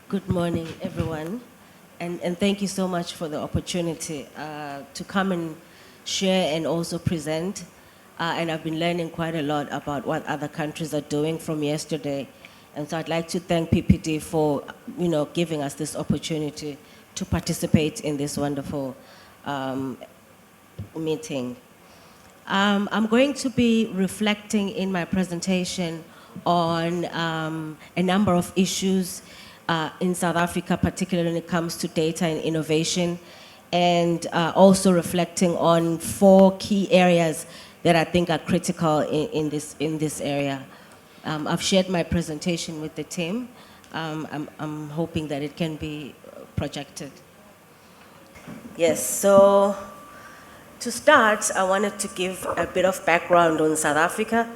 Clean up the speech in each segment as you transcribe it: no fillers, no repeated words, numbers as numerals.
Good morning, everyone. And thank you so much for the opportunity to come and share and also present. And I've been learning quite a lot about what other countries are doing from yesterday. And so I'd like to thank PPD for, giving us this opportunity to participate in this wonderful meeting. I'm going to be reflecting in my presentation on a number of issues in South Africa, particularly when it comes to data and innovation, and also reflecting on 4 key areas that I think are critical in this area. I've shared my presentation with the team. I'm hoping that it can be projected. Yes, so to start, I wanted to give a bit of background on South Africa,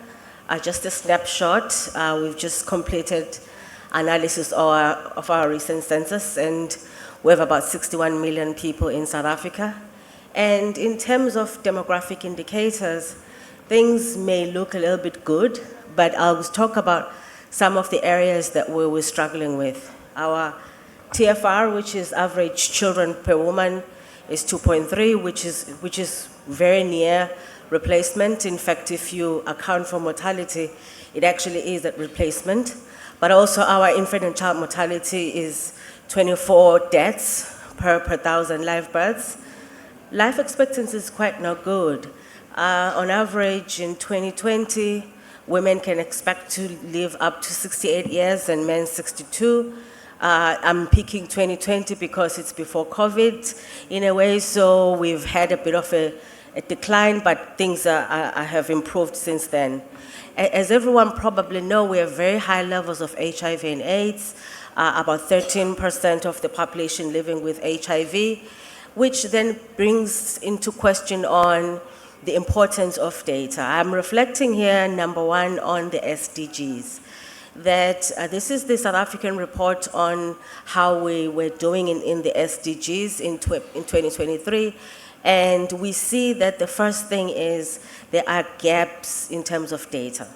just a snapshot. We've just completed analysis of our recent census, and we have about 61 million people in South Africa. And in terms of demographic indicators, things may look a little bit good, but I'll talk about some of the areas that we're struggling with. Our TFR, which is average children per woman, is 2.3, which is very near replacement. In fact, if you account for mortality, it actually is at replacement. But also our infant and child mortality is 24 deaths per 1,000 live births. Life expectancy is quite not good. On average, in 2020, women can expect to live up to 68 years and men 62. I'm picking 2020 because it's before COVID in a way, so we've had a bit of a decline, but things have improved since then. As everyone probably know, we have very high levels of HIV and AIDS, about 13% of the population living with HIV, which then brings into question on the importance of data. I'm reflecting here, number 1, on the SDGs. That this is the South African report on how we were doing in the SDGs in 2023. And we see that the first thing is there are gaps in terms of data.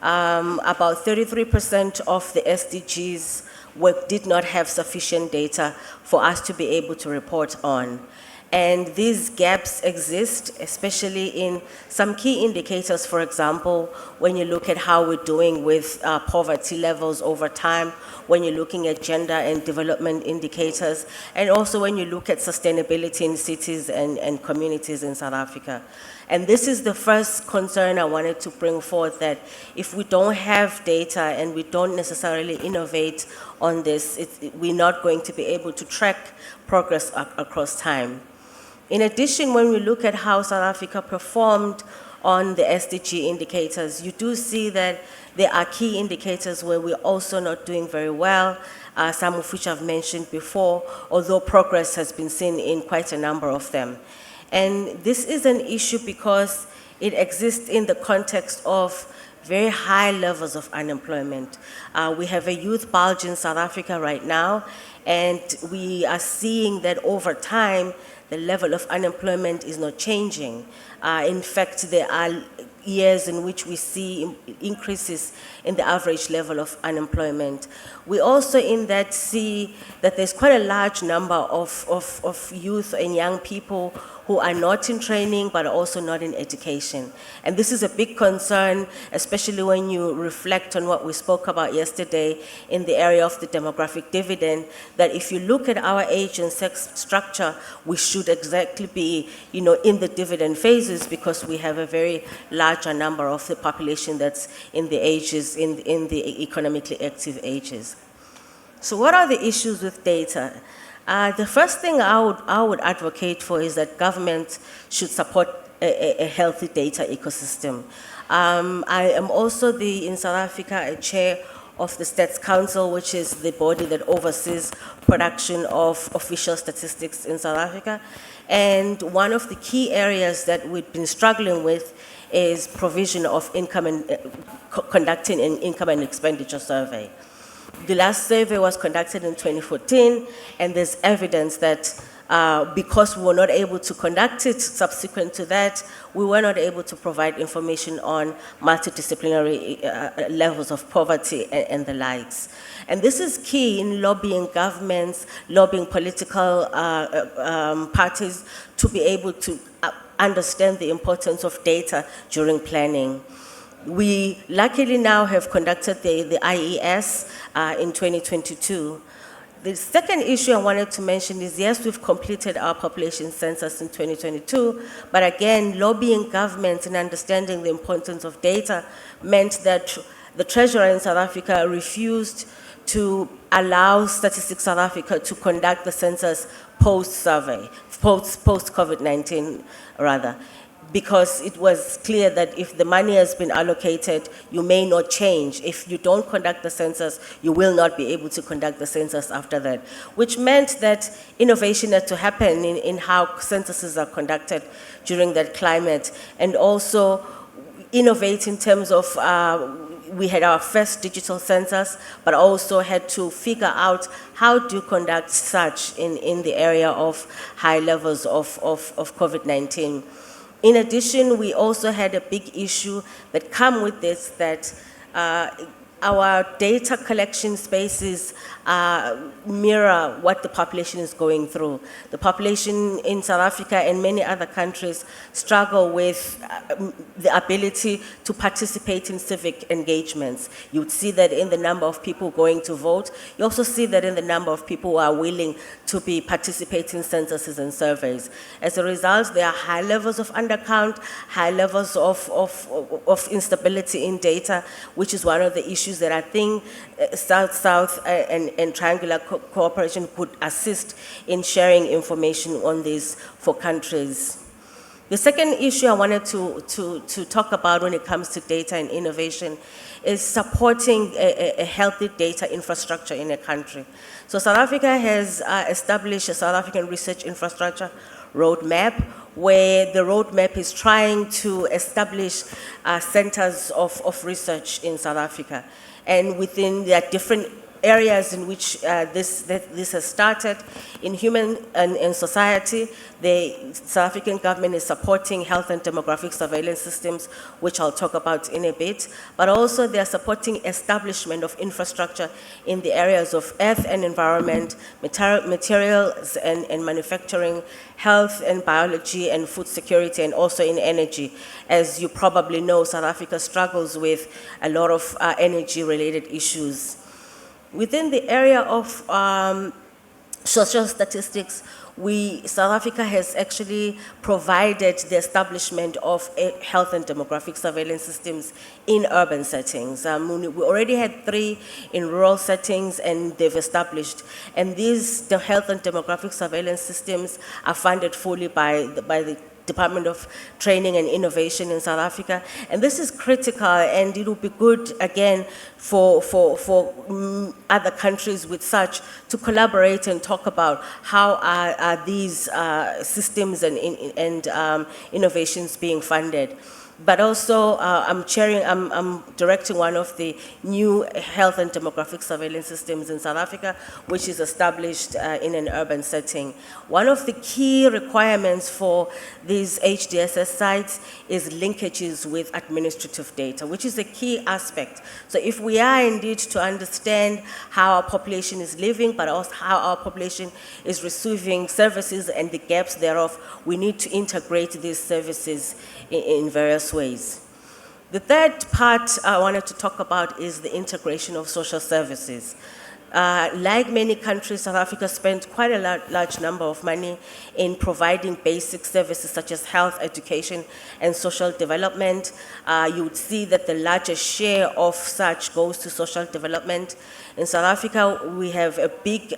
About 33% of the SDGs did not have sufficient data for us to be able to report on. And these gaps exist, especially in some key indicators. For example, when you look at how we're doing with poverty levels over time, when you're looking at gender and development indicators, and also when you look at sustainability in cities and communities in South Africa. And this is the first concern I wanted to bring forth, that if we don't have data and we don't necessarily innovate on this, we're not going to be able to track progress across time. In addition, when we look at how South Africa performed on the SDG indicators, you do see that there are key indicators where we're also not doing very well, some of which I've mentioned before, although progress has been seen in quite a number of them. And this is an issue because it exists in the context of very high levels of unemployment. We have a youth bulge in South Africa right now, and we are seeing that over time, the level of unemployment is not changing. In fact, there are years in which we see increases in the average level of unemployment. We also in that see that there's quite a large number of youth and young people who are not in training but also not in education. And this is a big concern, especially when you reflect on what we spoke about yesterday in the area of the demographic dividend, that if you look at our age and sex structure, we should exactly be in the dividend phases, because we have a very larger number of the population that's in the ages, in the economically active ages. So what are the issues with data? The first thing I would advocate for is that government should support a healthy data ecosystem. I am also in South Africa a chair of the Stats Council, which is the body that oversees production of official statistics in South Africa. And one of the key areas that we've been struggling with is provision of income and conducting an income and expenditure survey. The last survey was conducted in 2014, and there's evidence that because we were not able to conduct it subsequent to that, we were not able to provide information on multidisciplinary levels of poverty and the likes. And this is key in lobbying governments, lobbying political parties to be able to understand the importance of data during planning. We luckily now have conducted the IES in 2022. The second issue I wanted to mention is, yes, we've completed our population census in 2022, but again, lobbying governments and understanding the importance of data meant that the Treasurer in South Africa refused to allow Statistics South Africa to conduct the census post-survey, post-COVID-19 rather, because it was clear that if the money has been allocated, you may not change. If you don't conduct the census, you will not be able to conduct the census after that, which meant that innovation had to happen in how censuses are conducted during that climate, and also innovate in terms of we had our first digital census, but also had to figure out how to conduct such in the area of high levels of COVID-19. In addition, we also had a big issue that come with this, that our data collection spaces mirror what the population is going through. The population in South Africa and many other countries struggle with the ability to participate in civic engagements. You would see that in the number of people going to vote. You also see that in the number of people who are willing to be participating in censuses and surveys. As a result, there are high levels of undercount, high levels of instability in data, which is one of the issues that I think South-South and triangular cooperation could assist in sharing information on this for countries. The second issue I wanted to talk about when it comes to data and innovation is supporting a healthy data infrastructure in a country. So South Africa has established a South African research infrastructure roadmap, where the roadmap is trying to establish centers of research in South Africa. And within there are different areas in which this has started. In human and society, the South African government is supporting health and demographic surveillance systems, which I'll talk about in a bit, but also they are supporting establishment of infrastructure in the areas of earth and environment, materials and manufacturing, health and biology and food security, and also in energy. As you probably know, South Africa struggles with a lot of energy-related issues. Within the area of social statistics, South Africa has actually provided the establishment of health and demographic surveillance systems in urban settings. We already had 3 in rural settings, and they've established. And the health and demographic surveillance systems are funded fully by the Department of Training and Innovation in South Africa. And this is critical, and it will be good, again, for other countries with such to collaborate and talk about how are these systems and innovations being funded. But also, I'm directing one of the new health and demographic surveillance systems in South Africa, which is established in an urban setting. One of the key requirements for these HDSS sites is linkages with administrative data, which is a key aspect. So if we are indeed to understand how our population is living, but also how our population is receiving services and the gaps thereof, we need to integrate these services in various ways. The third part I wanted to talk about is the integration of social services. Like many countries, South Africa spent quite a large number of money in providing basic services such as health, education, and social development. You would see that the largest share of such goes to social development. In South Africa, we have a big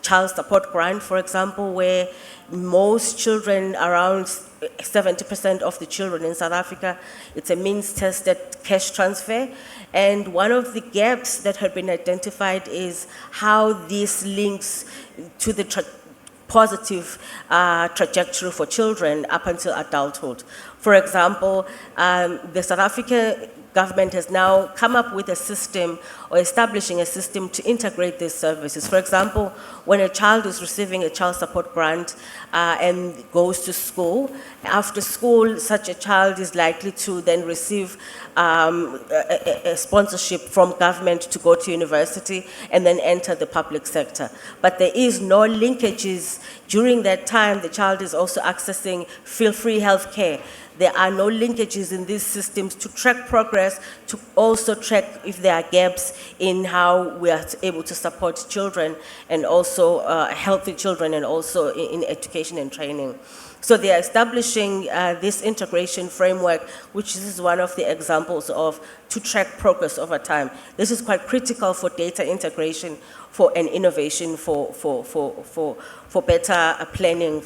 child support grant, for example, where most children, around 70% of the children in South Africa, it's a means-tested cash transfer. And one of the gaps that had been identified is how this links to the positive trajectory for children up until adulthood. For example, the South African government has now come up with a system or establishing a system to integrate these services. For example, when a child is receiving a child support grant and goes to school, after school, such a child is likely to then receive a sponsorship from government to go to university and then enter the public sector. But there is no linkages. During that time, the child is also accessing feel-free health care. There are no linkages in these systems to track progress, to also track if there are gaps in how we are able to support children and also healthy children and also in education and training. So they are establishing this integration framework, which is one of the examples of to track progress over time. This is quite critical for data integration for an innovation for better planning.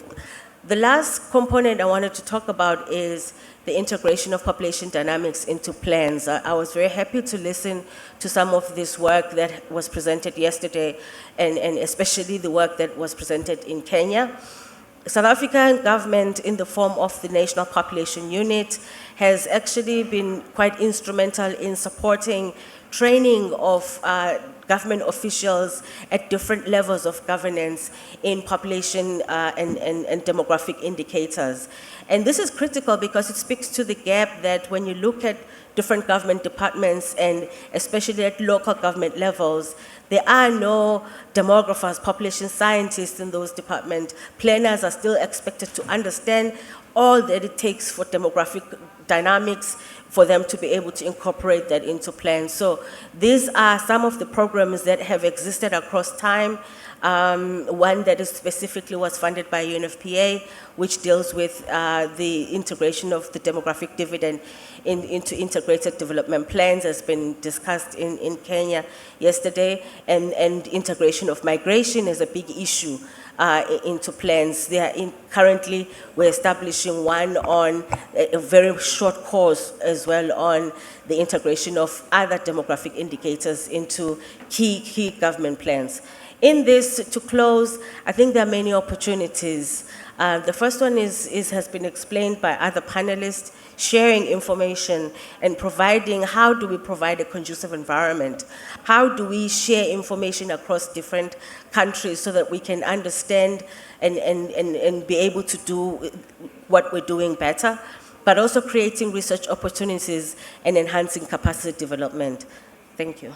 The last component I wanted to talk about is the integration of population dynamics into plans. I was very happy to listen to some of this work that was presented yesterday, and especially the work that was presented in Kenya. The South African government, in the form of the National Population Unit, has actually been quite instrumental in supporting training of government officials at different levels of governance in population and demographic indicators. And this is critical because it speaks to the gap that when you look at different government departments and especially at local government levels, there are no demographers, population scientists in those departments. Planners are still expected to understand all that it takes for demographic dynamics for them to be able to incorporate that into plans. So these are some of the programs that have existed across time. One that is specifically was funded by UNFPA, which deals with the integration of the demographic dividend into integrated development plans, has been discussed in Kenya yesterday, and integration of migration is a big issue into plans. Currently, we're establishing one on a very short course as well on the integration of other demographic indicators into key government plans. In this, to close, I think there are many opportunities. The first one has been explained by other panelists, sharing information and providing, how do we provide a conducive environment? How do we share information across different countries so that we can understand and be able to do what we're doing better, but also creating research opportunities and enhancing capacity development. Thank you.